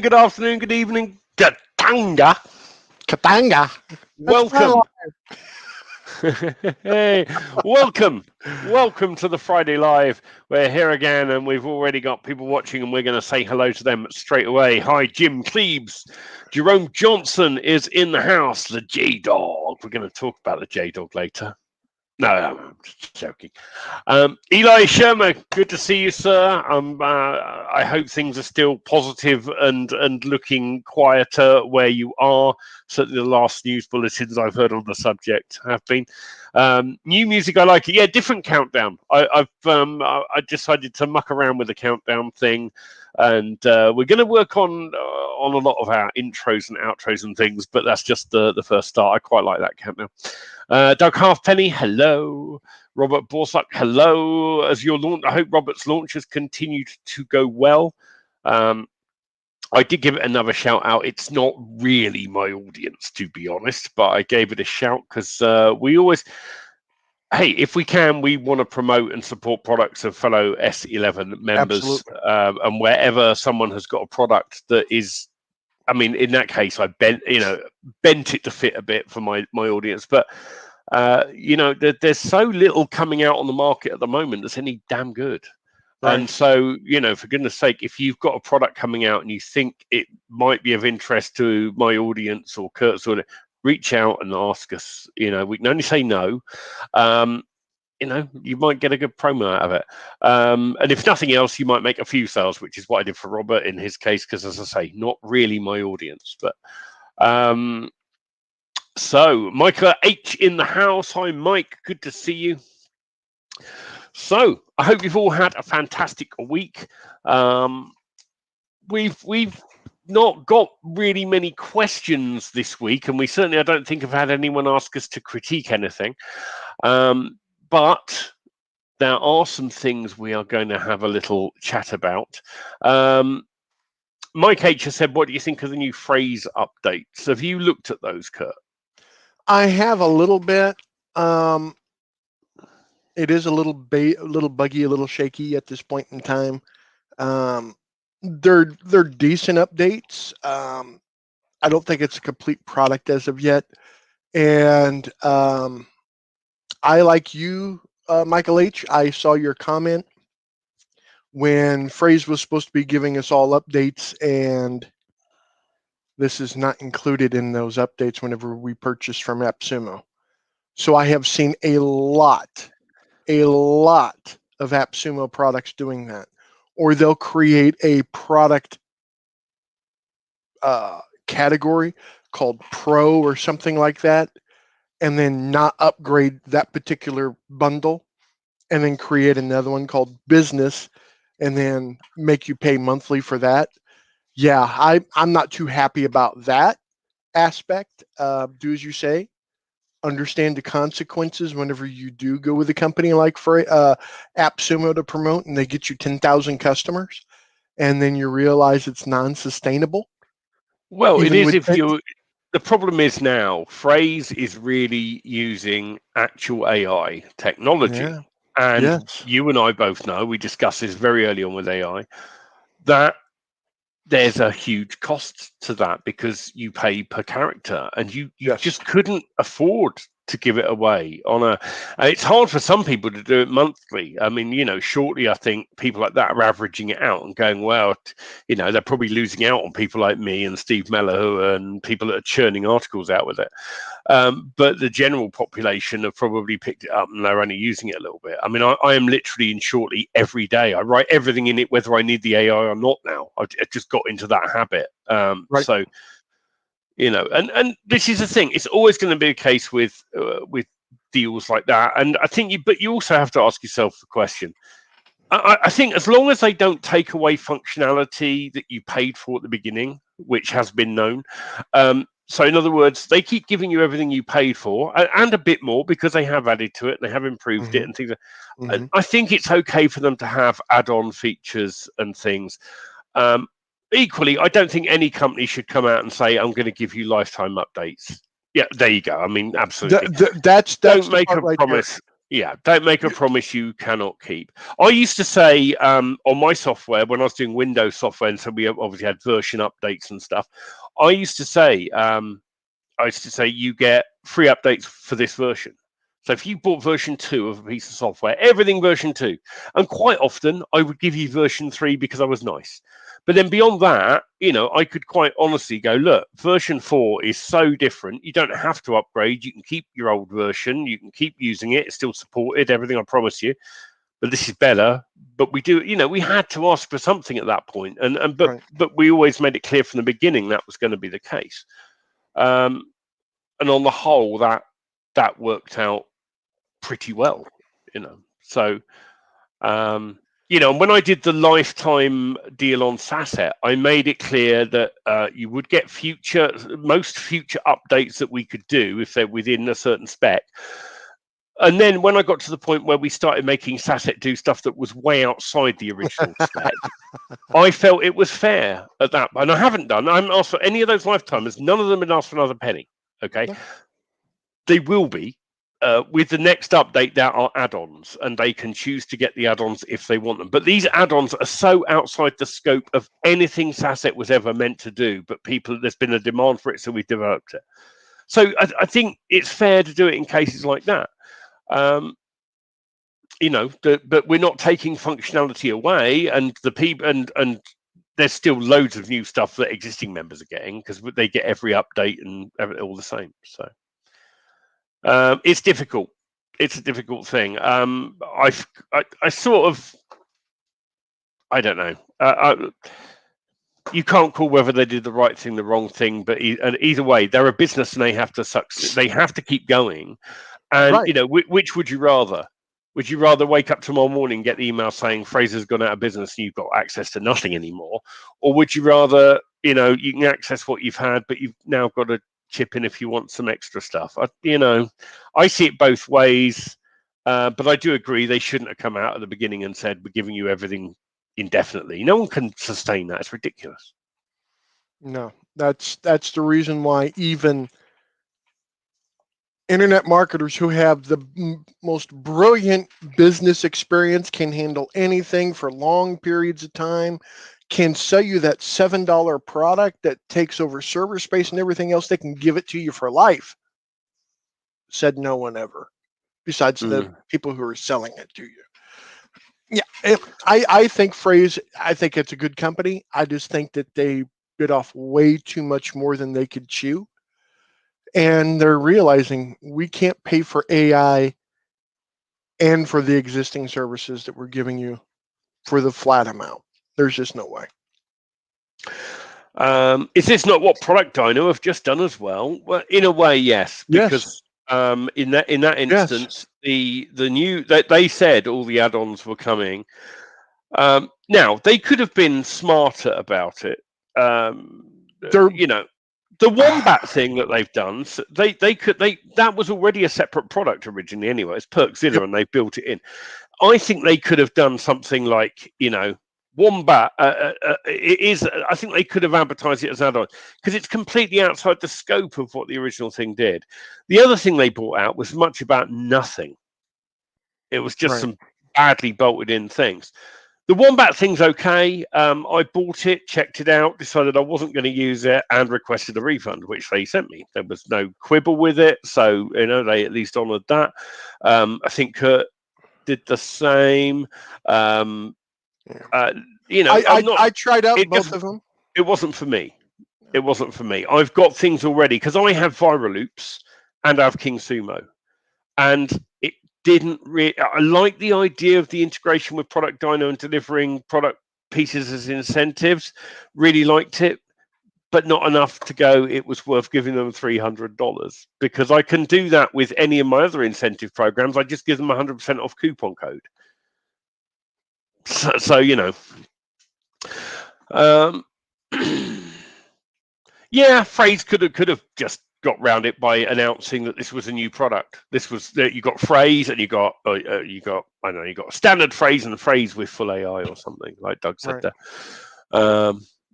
good afternoon, good evening, Katanga. Katanga. Welcome. Hey, welcome to the Friday Live. We're here again, and we've already got people watching, and we're going to say hello to them straight away. Hi, Jim Cleves. Jerome Johnson is in the house. The J Dog. We're going to talk about the J Dog later. No, I'm just joking. Eli Shermer, good to see you, sir. I hope things are still positive and looking quieter where you are. Certainly, the last news bulletins I've heard on the subject have been. New music, I like it. Yeah, different countdown. I decided to muck around with the countdown thing, and we're going to work on a lot of our intros and outros and things. But that's just the first start. I quite like that countdown. Doug Halfpenny, hello. Robert Borsak, hello. As your launch, I hope Robert's launch has continued to go well. I did give it another shout out. It's not really my audience, to be honest, but I gave it a shout because we always, hey, if we can, we want to promote and support products of fellow S11 members. And wherever someone has got a product that is, I mean, in that case, I bent it to fit a bit for my audience. But, there's so little coming out on the market at the moment that's any damn good. Right. And so, for goodness sake, if you've got a product coming out and you think it might be of interest to my audience or Kurt's audience, reach out and ask us. We can only say no. You might get a good promo out of it. And if nothing else, you might make a few sales, which is what I did for Robert in his case, because as I say, not really my audience. But so Michael H in the house. Hi, Mike. Good to see you. So I hope you've all had a fantastic week. We've not got really many questions this week, and I don't think have had anyone ask us to critique anything. But there are some things we are going to have a little chat about. Mike H has said, what do you think of the new phrase updates? Have you looked at those, Kurt? I have a little bit. It is a little buggy, a little shaky at this point in time. They're decent updates. I don't think it's a complete product as of yet. And I, like you, Michael H., I saw your comment when Phrase was supposed to be giving us all updates, and this is not included in those updates whenever we purchase from AppSumo. So I have seen a lot of AppSumo products doing that. Or they'll create a product category called Pro or something like that, and then not upgrade that particular bundle, and then create another one called Business, and then make you pay monthly for that. Yeah, I'm not too happy about that aspect. Do as you say. Understand the consequences whenever you do go with a company like AppSumo to promote, and they get you 10,000 customers, and then you realize it's non-sustainable. Well, it is if you. The problem is now, Phrase is really using actual AI technology. Yeah. And you and I both know, we discussed this very early on with AI, that there's a huge cost to that because you pay per character, and you just couldn't afford to give it away and it's hard for some people to do it monthly. I mean, shortly, I think people like that are averaging it out and going, well, they're probably losing out on people like me and Steve Mello and people that are churning articles out with it. But the general population have probably picked it up and they're only using it a little bit. I mean, I am literally in Shortly every day. I write everything in it, whether I need the AI or not now. I just got into that habit. Right. So, and this is the thing. It's always going to be a case with deals like that. And I think but you also have to ask yourself the question. I think as long as they don't take away functionality that you paid for at the beginning, which has been known. So in other words, they keep giving you everything you paid for and a bit more because they have added to it and they have improved it and things. And I think it's okay for them to have add-on features and things. Equally, I don't think any company should come out and say, I'm going to give you lifetime updates. Yeah, there you go. I mean, absolutely. That's don't make a right promise. Yeah, don't make a promise you cannot keep. I used to say on my software, when I was doing Windows software, and so we obviously had version updates and stuff. I used to say, you get free updates for this version. So if you bought version 2 of a piece of software, everything version 2, and quite often I would give you version 3 because I was nice. But then beyond that, I could quite honestly go, look, version 4 is so different. You don't have to upgrade. You can keep your old version. You can keep using it. It's still supported, everything I promise you. But this is better. But we do, we had to ask for something at that point. But we always made it clear from the beginning that was going to be the case. And on the whole, that worked out pretty well, So, and when I did the lifetime deal on Sasset, I made it clear that you would get most future updates that we could do if they're within a certain spec. And then when I got to the point where we started making Sasset do stuff that was way outside the original spec, I felt it was fair at that. And I haven't done. I haven't asked for any of those lifetimers. None of them have asked for another penny. Okay, no. They will be. With the next update, there are add-ons, and they can choose to get the add-ons if they want them. But these add-ons are so outside the scope of anything Sasset was ever meant to do. But there's been a demand for it, so we've developed it. So I think it's fair to do it in cases like that. But we're not taking functionality away, and the people and there's still loads of new stuff that existing members are getting because they get every update and all the same. So. It's difficult. It's a difficult thing. I sort of, I don't know. You can't call whether they did the right thing, the wrong thing, but either way, they're a business and they have to succeed. They have to keep going. And which would you rather? Would you rather wake up tomorrow morning and get the email saying Fraser's gone out of business and you've got access to nothing anymore, or would you rather, you can access what you've had, but you've now got to chip in if you want some extra stuff? I see it both ways, but I do agree they shouldn't have come out at the beginning and said we're giving you everything indefinitely. No one can sustain that. It's ridiculous. No, that's the reason why even internet marketers who have the most brilliant business experience can handle anything for long periods of time, can sell you that $7 product that takes over server space and everything else. They can give it to you for life. Said no one ever, besides the people who are selling it to you. Yeah, I think I think it's a good company. I just think that they bit off way too much more than they could chew. And they're realizing we can't pay for AI and for the existing services that we're giving you for the flat amount. There's just no way. Is this not what Product Dino have just done as well? Well, in a way, yes. Because in that instance, the new they said all the add-ons were coming. Now they could have been smarter about it. The Wombat thing that they've done, so that was already a separate product originally anyway. It's Perkzilla, and they built it in. I think they could have done something like, Wombat. It is. I think they could have advertised it as add-on because it's completely outside the scope of what the original thing did. The other thing they brought out was much about nothing. It was just some badly bolted in things. The Wombat thing's okay. I bought it, checked it out, decided I wasn't going to use it, and requested a refund, which they sent me. There was no quibble with it, so they at least honoured that. I think Kurt did the same. I tried out both of them. It wasn't for me. It wasn't for me. I've got things already because I have Viral Loops and I have King Sumo, and it didn't really. I like the idea of the integration with Product Dino and delivering product pieces as incentives. Really liked it, but not enough to go it was worth giving them $300 because I can do that with any of my other incentive programs. I just give them 100% off coupon code. So yeah, Phrase could have just got round it by announcing that this was a new product. This was that you got Phrase and you got standard Phrase and a Phrase with full AI or something like Doug said there.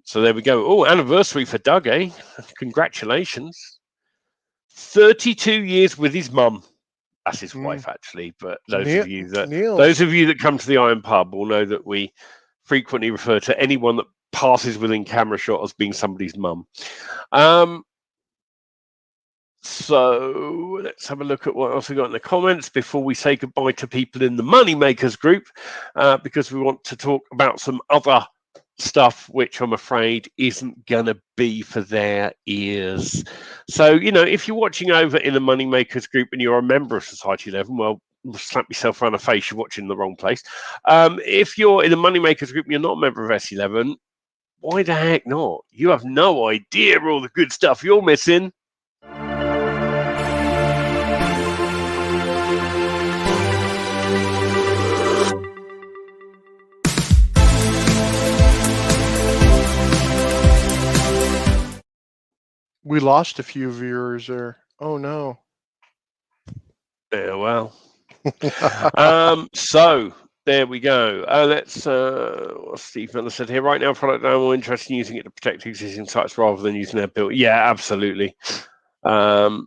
So there we go. Oh, anniversary for Doug, eh? Congratulations. 32 years with his mum. That's his wife, actually. But those Neil, of you that Neil. come to the Iron Pub will know that we frequently refer to anyone that passes within camera shot as being somebody's mum. So let's have a look at what else we got in the comments before we say goodbye to people in the Moneymakers group, because we want to talk about some other stuff which I'm afraid isn't gonna be for their ears. So, you know, if you're watching over in the Moneymakers group and you're a member of Society 11, well, slap yourself around the face, you're watching the wrong place. If you're in the Moneymakers group and you're not a member of S11, why the heck not? You have no idea all the good stuff you're missing. We lost a few viewers there. Oh no. Yeah, well. So there we go. Let's what Steve Miller said here. Right now, product I'm more interested in using it to protect existing sites rather than using their build. Yeah, absolutely. I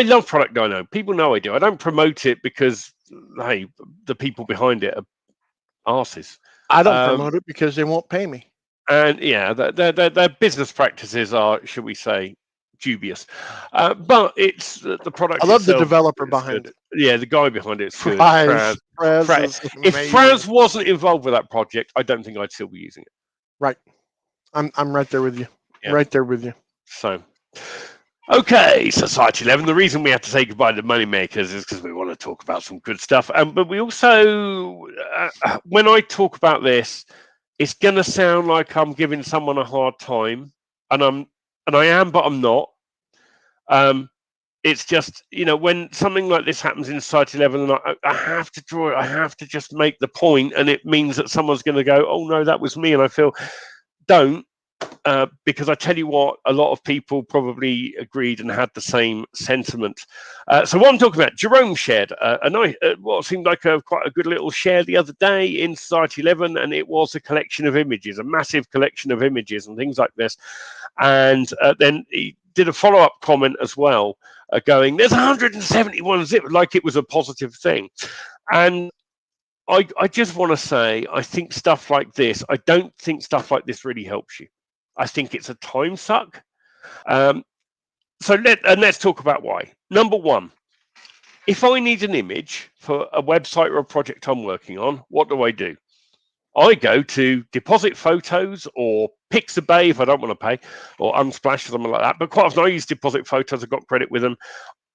love Product Dino. People know I do. I don't promote it because, hey, the people behind it are arses. I don't promote it because they won't pay me. And yeah, their business practices are, should we say, dubious. But it's the product. I love itself, the developer behind it. Yeah, the guy behind it's good. Franz If Franz wasn't involved with that project, I don't think I'd still be using it. Right. I'm right there with you. Yeah. Right there with you. So, okay, Society 11. The reason we have to say goodbye to Moneymakers is because we want to talk about some good stuff. But we also, when I talk about this, it's going to sound like I'm giving someone a hard time, and I am, but I'm not. It's just, you know, when something like this happens in Society 11, and I have to draw it, I have to just make the point, and it means that someone's going to go, oh no, that was me, and I feel, don't, because I tell you what, a lot of people probably agreed and had the same sentiment. So what I'm talking about, Jerome shared what seemed like quite a good little share the other day in Society 11, and it was a collection of images, a massive collection of images and things like this. And then he did a follow-up comment as well, going, there's 171 zip, like it was a positive thing. And I just want to say, I think stuff like this, I don't think stuff like this really helps you. I think it's a time suck. So let's talk about why. Number one, if I need an image for a website or a project I'm working on, what do? I go to Deposit Photos or Pixabay if I don't want to pay, or Unsplash or something like that. But quite often I use Deposit Photos. I've got credit with them.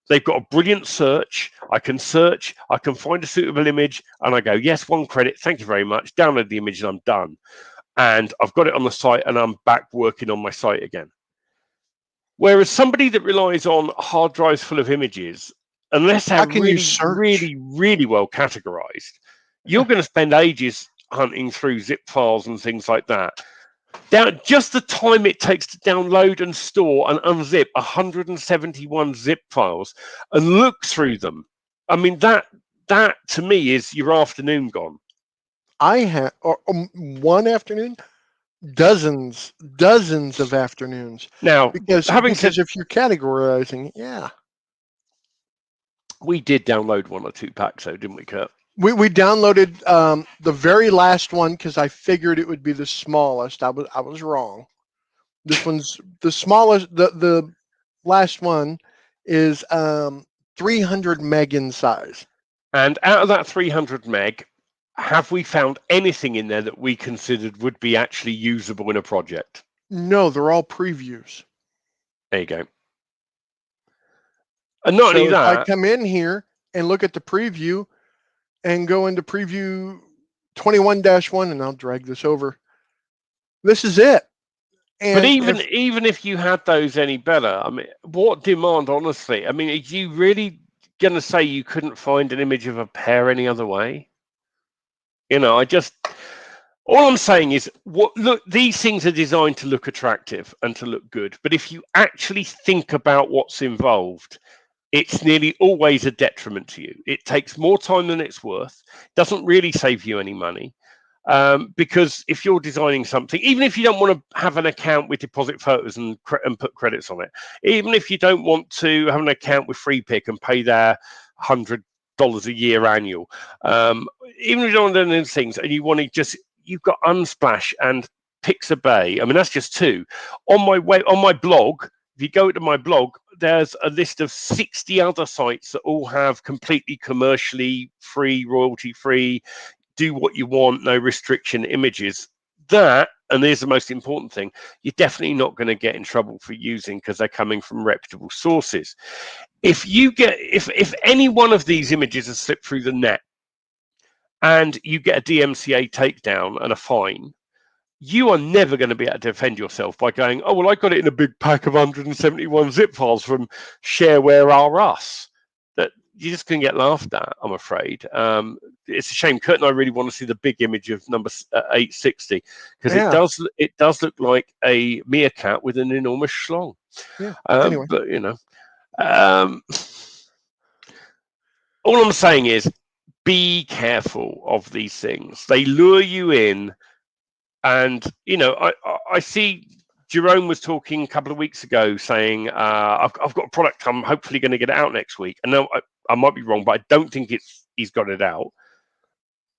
They've got a brilliant search. I can search. I can find a suitable image, and I go, yes, 1 credit. Thank you very much. Download the image, and I'm done. And I've got it on the site, and I'm back working on my site again. Whereas somebody that relies on hard drives full of images, unless they're really, really well categorized, you're going to spend ages hunting through zip files and things like that. Just the time it takes to download and store and unzip 171 zip files and look through them. I mean, that to me is your afternoon gone. I had one afternoon, dozens of afternoons. Now, because if you're categorizing, yeah. We did download 1 or 2 packs, though, didn't we, Kurt? We downloaded the very last one because I figured it would be the smallest. I was wrong. This one's the smallest. The last one is 300 meg in size. And out of that 300 meg, have we found anything in there that we considered would be actually usable in a project? No, they're all previews. There you go. And not only that, I come in here and look at the preview and go into preview 21-1, and I'll drag this over. This is it. And but even if you had those any better, I mean, what demand, honestly? I mean, are you really going to say you couldn't find an image of a pair any other way? You know, all I'm saying is, look, these things are designed to look attractive and to look good. But if you actually think about what's involved, it's nearly always a detriment to you. It takes more time than it's worth. Doesn't really save you any money. Because if you're designing something, even if you don't want to have an account with Deposit Photos and put credits on it, even if you don't want to have an account with FreePick and pay their $100 a year annual. Even if you don't want those things, and you want to just, you've got Unsplash and Pixabay. I mean, that's just two. On my blog, if you go to my blog, there's a list of 60 other sites that all have completely commercially free, royalty free, do what you want, no restriction images. That, and here's the most important thing, you're definitely not going to get in trouble for using, because they're coming from reputable sources. If any one of these images has slipped through the net and you get a DMCA takedown and a fine, you are never going to be able to defend yourself by going, oh, well, I got it in a big pack of 171 zip files from Shareware R Us. That you're just going to get laughed at, I'm afraid. It's a shame. Kurt and I really want to see the big image of number 860, because it does look like a meerkat with an enormous schlong. Yeah. Anyway. But all I'm saying is, be careful of these things. They lure you in. And, I see Jerome was talking a couple of weeks ago saying, I've got a product, I'm hopefully going to get it out next week. And no, I might be wrong, but I don't think he's got it out.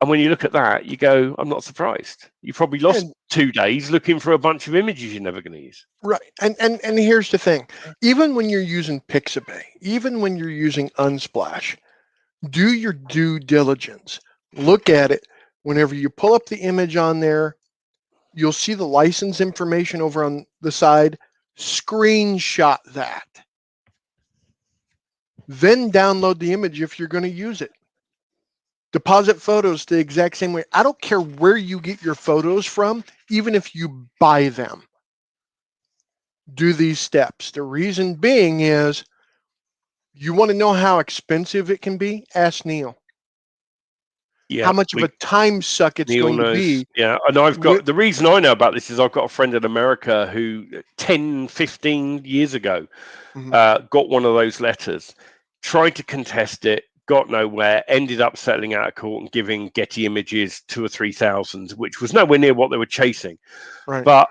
And when you look at that, you go, I'm not surprised. You probably lost 2 days looking for a bunch of images you're never going to use. Right. And here's the thing. Even when you're using Pixabay, even when you're using Unsplash, do your due diligence. Look at it. Whenever you pull up the image on there, you'll see the license information over on the side. Screenshot that. Then download the image if you're going to use it. Deposit photos the exact same way. I don't care where you get your photos from, even if you buy them. Do these steps. The reason being is, you want to know how expensive it can be? Ask Neil. Yeah, how much of a time suck it's going to be. Yeah, and I've got, the reason I know about this is I've got a friend in America who 10, 15 years ago got one of those letters, tried to contest it, got nowhere, ended up settling out of court and giving Getty Images 2,000 or 3,000, which was nowhere near what they were chasing. Right. But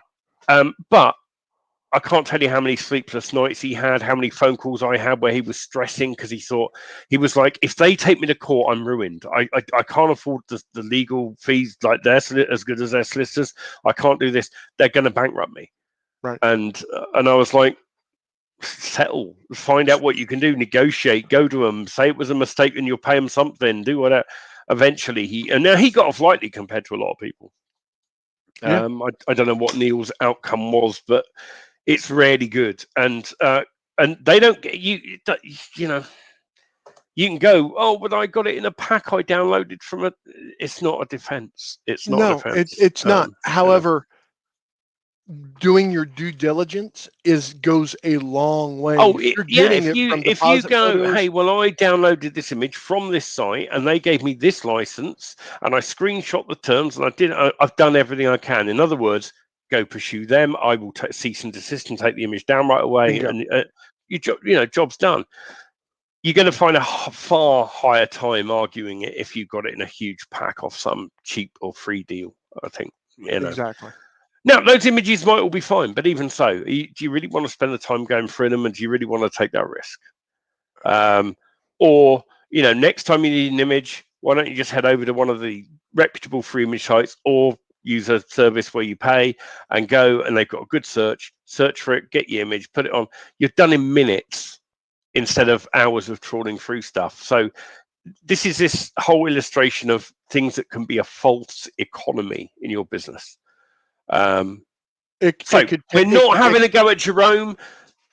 I can't tell you how many sleepless nights he had, how many phone calls I had where he was stressing because he thought, he was like, if they take me to court, I'm ruined. I can't afford the legal fees like their as good as their solicitors. I can't do this. They're going to bankrupt me. Right. And I was like, settle, find out what you can do, negotiate, go to them, say it was a mistake and you'll pay them something, do whatever. Eventually he got off lightly compared to a lot of people. Yeah. I don't know what Neil's outcome was, but it's really good, and they don't get you know, you can go, oh, but I got it in a pack I downloaded from a. It's not a defense. It's not a defense. It's not. However, doing your due diligence goes a long way. Oh, if you go, hey, well, I downloaded this image from this site and they gave me this license and I screenshot the terms and I've done everything I can. In other words, go pursue them. I will cease and desist and take the image down right away. And job's done. You're going to find a far higher time arguing it if you got it in a huge pack off some cheap or free deal. I think exactly. Now, those images might all be fine, but even so, do you really want to spend the time going through them, and do you really want to take that risk? Or, next time you need an image, why don't you just head over to one of the reputable free image sites or use a service where you pay and go, and they've got a good search for it, get your image, put it on. You're done in minutes instead of hours of trawling through stuff. So this is this whole illustration of things that can be a false economy in your business. We're not having a go at Jerome.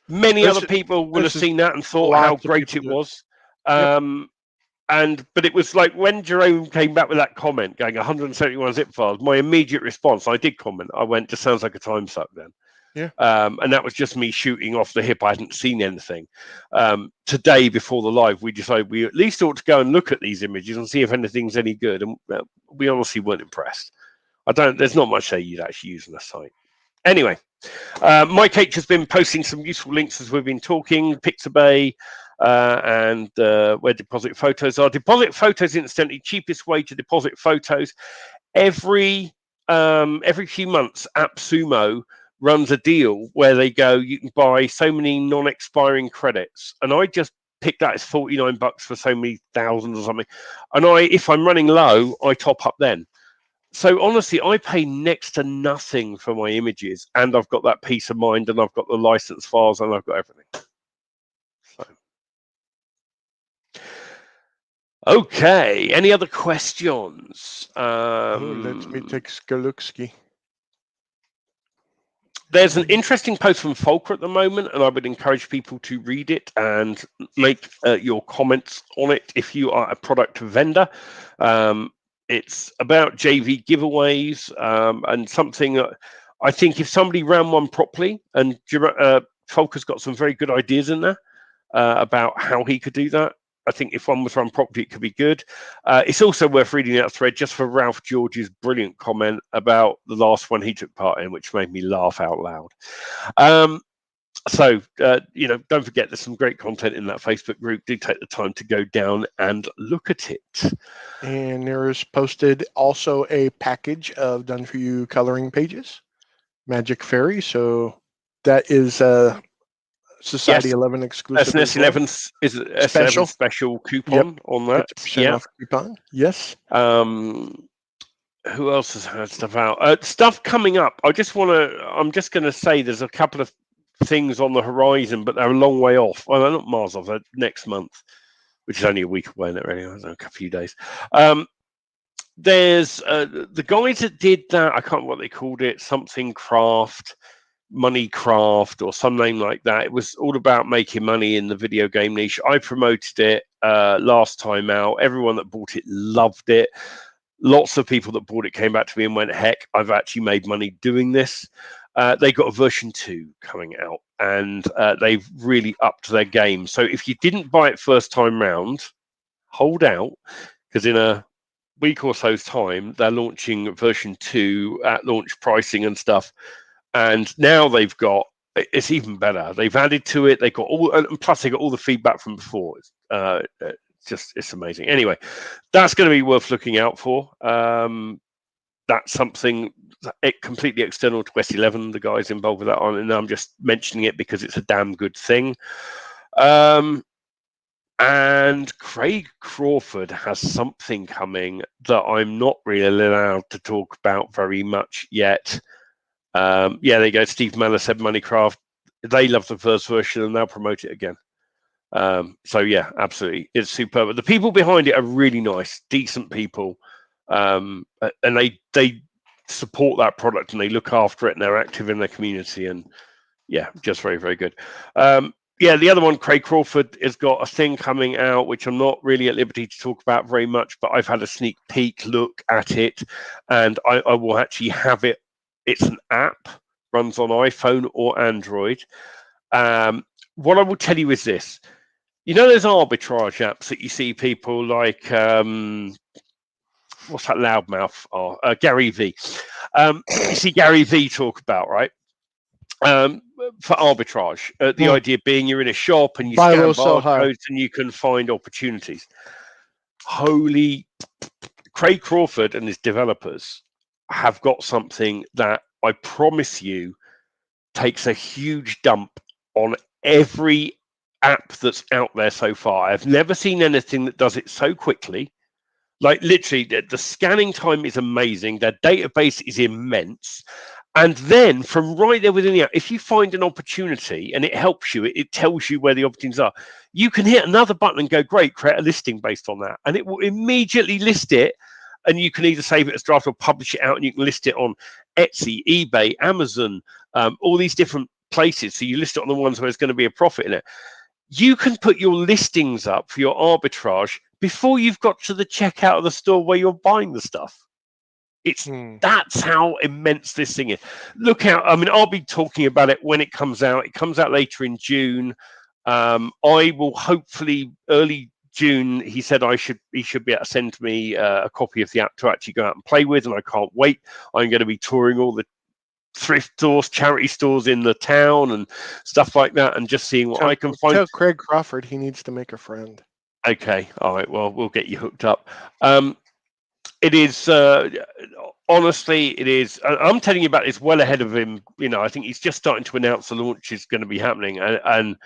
Many other people will have seen that and thought how great it was. But it was like when Jerome came back with that comment going 171 zip files, my immediate response, I did comment, I went, just sounds like a time suck then. Yeah. And that was just me shooting off the hip. I hadn't seen anything. Today before the live, we decided we at least ought to go and look at these images and see if anything's any good. And we honestly weren't impressed. There's not much there you'd actually use on the site. Anyway, Mike H has been posting some useful links as we've been talking, Pixabay, and where deposit photos are. Deposit photos, incidentally, cheapest way to deposit photos. Every few months, AppSumo runs a deal where they go, you can buy so many non-expiring credits. And I just picked that as $49 for so many thousands or something. And if I'm running low, I top up then. So honestly, I pay next to nothing for my images, and I've got that peace of mind, and I've got the license files, and I've got everything. So. Okay. Any other questions? Let me take Skalukski. There's an interesting post from Volker at the moment, and I would encourage people to read it and make your comments on it if you are a product vendor. It's about JV giveaways and something I think if somebody ran one properly, and Volker's got some very good ideas in there about how he could do that. I think if one was run properly, it could be good. It's also worth reading that thread just for Ralph George's brilliant comment about the last one he took part in, which made me laugh out loud. So, don't forget there's some great content in that Facebook group. Do take the time to go down and look at it. And there is posted also a package of done-for-you coloring pages, Magic Fairy. So that is Society 11 exclusive. S11 is a special. special coupon on that. 50% off coupon. Yes. Who else has had stuff out? Stuff coming up. I'm just going to say there's a couple of things on the horizon, but they're a long way off. Well, they're not miles off. They're next month, which is only a week away. Not really. A few days. There's the guys that did that. I can't remember what they called it. Something craft. Money Craft or some name like that. It was all about making money in the video game niche. I promoted it last time out. Everyone that bought it loved it. Lots of people that bought it came back to me and went, heck, I've actually made money doing this. They got a version 2 coming out, and they've really upped their game. So if you didn't buy it first time round, hold out, because in a week or so's time, they're launching version 2 at launch pricing and stuff. And now it's even better. They've added to it. They got and plus they got all the feedback from before. It's amazing. Anyway, that's going to be worth looking out for. That's something completely external to S11. The guys involved with that on, and I'm just mentioning it because it's a damn good thing. And Craig Crawford has something coming that I'm not really allowed to talk about very much yet. There you go. Steve Manor said Moneycraft. They love the first version and they'll promote it again. So yeah, absolutely, it's superb. The people behind it are really nice, decent people, and they support that product and they look after it and they're active in their community, and yeah, just very, very good. The other one, Craig Crawford, has got a thing coming out which I'm not really at liberty to talk about very much, but I've had a sneak peek look at it, and I will actually have it. It's an app, runs on iPhone or Android. What I will tell you is this. You know those arbitrage apps that you see people like, what's that loudmouth? Gary V. You see Gary V talk about, right? For arbitrage. The idea being you're in a shop and you scan barcodes and you can find opportunities. Craig Crawford and his developers have got something that I promise you takes a huge dump on every app that's out there so far. I've never seen anything that does it so quickly. Like literally, the scanning time is amazing. Their database is immense. And then from right there within the app, if you find an opportunity and it helps you, it tells you where the opportunities are. You can hit another button and go, great, create a listing based on that. And it will immediately list it. And you can either save it as draft or publish it out, and you can list it on Etsy, eBay, Amazon, all these different places. So you list it on the ones where there's going to be a profit in it. You can put your listings up for your arbitrage before you've got to the checkout of the store where you're buying the stuff. That's how immense this thing is. Look out. I mean, I'll be talking about it when it comes out. It comes out later in June. I will hopefully early June. He said he should be able to send me a copy of the app to actually go out and play with, and I can't wait. I'm going to be touring all the thrift stores, charity stores in the town and stuff like that, and just seeing what I can find. Tell Craig Crawford he needs to make a friend. Okay, all right. Well, we'll get you hooked up. It is honestly, it is. I'm telling you about it's well ahead of him. I think he's just starting to announce the launch is going to be happening, and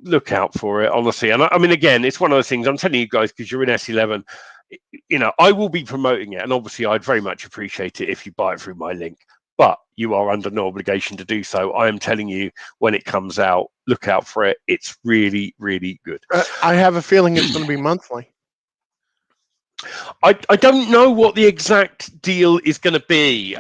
look out for it, honestly. And I mean, again, it's one of those things. I'm telling you guys because you're in S11. I will be promoting it, and obviously, I'd very much appreciate it if you buy it through my link. But you are under no obligation to do so. I am telling you, when it comes out, look out for it. It's really, really good. I have a feeling it's going to be monthly. I don't know what the exact deal is going to be.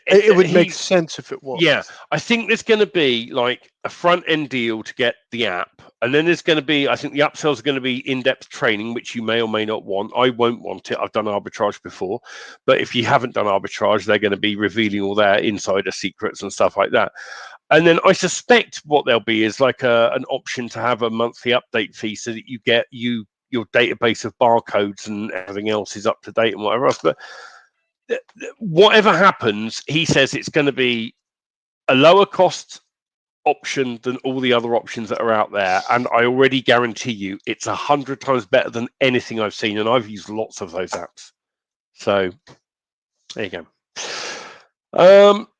It would make sense if it was. Yeah, I think there's going to be like a front end deal to get the app, and then there's going to be, I think the upsells are going to be in-depth training, which you may or may not want. I won't want it. I've done arbitrage before, but if you haven't done arbitrage, they're going to be revealing all their insider secrets and stuff like that. And then I suspect what there'll be is like an option to have a monthly update fee so that you get your database of barcodes and everything else is up to date and whatever else. But whatever happens, he says it's going to be a lower cost option than all the other options that are out there, and I already guarantee you it's 100 times better than anything I've seen, and I've used lots of those apps. So there you go.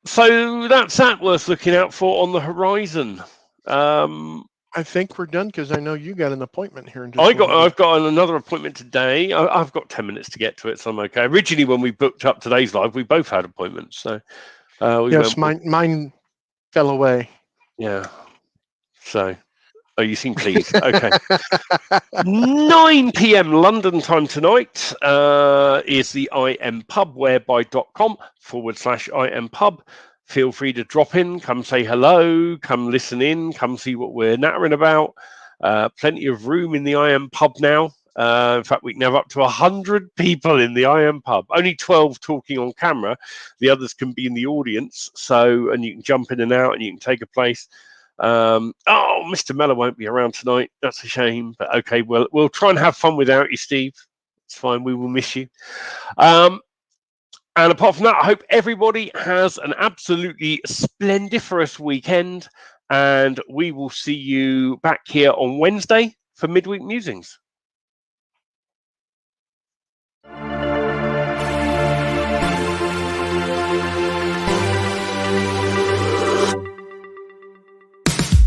So that's that worth looking out for on the horizon. I think we're done because I know you got an appointment here in just I've got another appointment today. I've got 10 minutes to get to it, so I'm okay. Originally, when we booked up today's live, we both had appointments. So yes, mine fell away. Yeah. So, you seem pleased. Okay. 9 p.m. London time tonight is the impubwhereby.com/impub. Feel free to drop in, come say hello, come listen in, come see what we're nattering about. Plenty of room in the IM Pub now. In fact, we can have up to 100 people in the IM Pub. Only 12 talking on camera. The others can be in the audience. And you can jump in and out and you can take a place. Mr. Mellor won't be around tonight. That's a shame. But okay, we'll try and have fun without you, Steve. It's fine. We will miss you. And apart from that, I hope everybody has an absolutely splendiferous weekend. And we will see you back here on Wednesday for Midweek Musings.